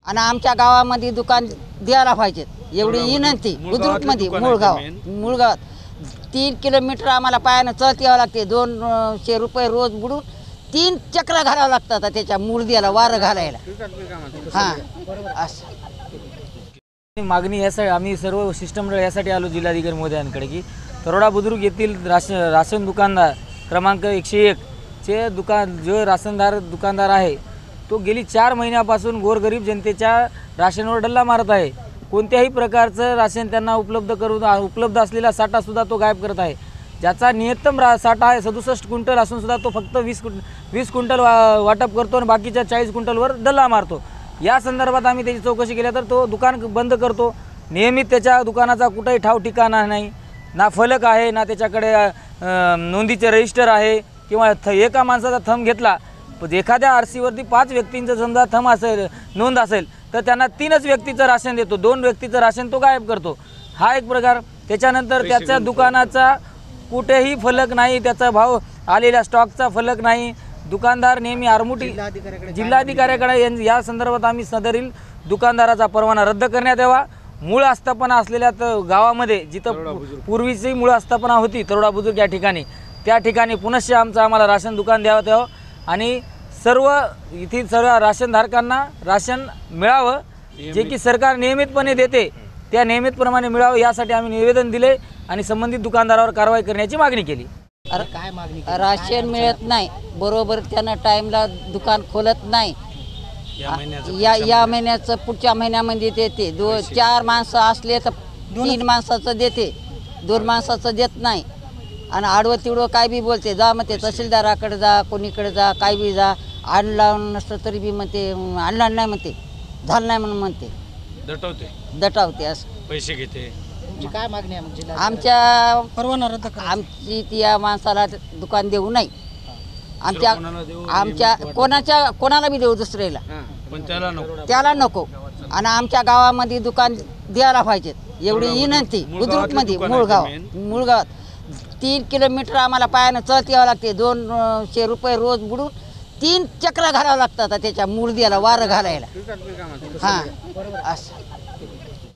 आणि आमच्या गावामध्ये दुकान द्यायला पाहिजेत एवढी विनंती। बुद्रुकमध्ये मुळगावात 3 किलोमीटर आम्हाला पायानं चलत यावं लागते। 200 रुपये रोज बुडून 3 चक्रा घालावं लागतात त्याच्या मूळ द्यायला वारं घालायला। हां असं मागणी यासाठी आम्ही सर्व शिष्टमंडळ यासाठी आलो जिल्हाधिकारी महोदयांकडे की तरोडा बुद्रुक येथील राशन दुकानदार क्रमांक 101 चे जो दुकानदार आहे तो गेली 4 महिन्यापासून गोरगरीब जनतेच्या राशनवर डल्ला मारत आहे। कोणत्याही प्रकारचं राशन त्यांना उपलब्ध असलेला साठासुद्धा तो गायब करत आहे। ज्याचा नियतम साठा आहे 67 क्विंटल असूनसुद्धा तो फक्त 20 क्विंटल वाटप करतो आणि बाकीच्या 40 क्विंटलवर डल्ला मारतो। या संदर्भात आम्ही त्याची चौकशी केली तर तो दुकान बंद करतो। नियमित त्याच्या दुकानाचा कुठेही ठाव ठिकाणा नाही, ना फलक आहे, ना त्याच्याकडे नोंदीचे रजिस्टर आहे किंवा एका माणसाचा थंब घेतला एखाद्या आरसीवरती 5 व्यक्तींचं समजा थंब असेल, नोंद असेल तर त्यांना 3च व्यक्तीचं राशन देतो, 2 व्यक्तीचं राशन तो गायब करतो। हा एक प्रकार। त्याच्यानंतर त्याच्या दुकानाचा कुठेही फलक नाही, त्याचा भाव आलेल्या स्टॉकचा फलक नाही। दुकानदार नेहमी आरमुटी जिल्हाधिकाऱ्याकडे या संदर्भात आम्ही सदरील दुकानदाराचा परवाना रद्द करण्यात यावा। मूळ आस्थापना असलेल्या गावामध्ये जिथं पूर्वीची मूळ आस्थापना होती तरोडा बुद्रुक या ठिकाणी, त्या ठिकाणी पुनश्च आम्हाला राशन दुकान द्यावं यावं आणि सर्व येथील सर्व राशनधारकांना राशन मिळावं जे की सरकार नियमितपणे देते त्या नियमितप्रमाणे मिळावं यासाठी आम्ही निवेदन दिले आणि संबंधित दुकानदारावर कारवाई करण्याची मागणी केली। काय मागणी? राशन मिळत नाही बरोबर, त्यांना टाईमला दुकान खोलत नाही। या महिन्याचं पुढच्या महिन्यामध्ये देते। 4 माणसं असले तर 3 माणसाचं देते, 2 माणसाचं देत नाही। आणि आडवं तिडवं काय बी बोलते, जा म्हणते तहसीलदाराकडे जा, कोणीकडे जा, काय बी जा। आणलं नसतं तरी बी म्हणते आणलं नाही म्हणते, झालं नाही म्हणून म्हणते, दटावते असं पैसे घेते। काय मागणी आहे? आमच्या परवाना रद्द करा। आमची त्या माणसाला दुकान देऊ नाही। आमच्या कोणाला बी देऊ दुसऱ्याला, पण त्याला नको। आणि आमच्या गावामध्ये दुकान द्यायला पाहिजेत एवढी विनंती। बुद्रुकमध्ये मुळगावात 3 किलोमीटर आम्हाला पायानं चलत यावं लागते। 200 रुपये रोज बुडून 3 चक्रा घालावं लागतात त्याच्या मूळ द्यायला वारं घालायला। हां असं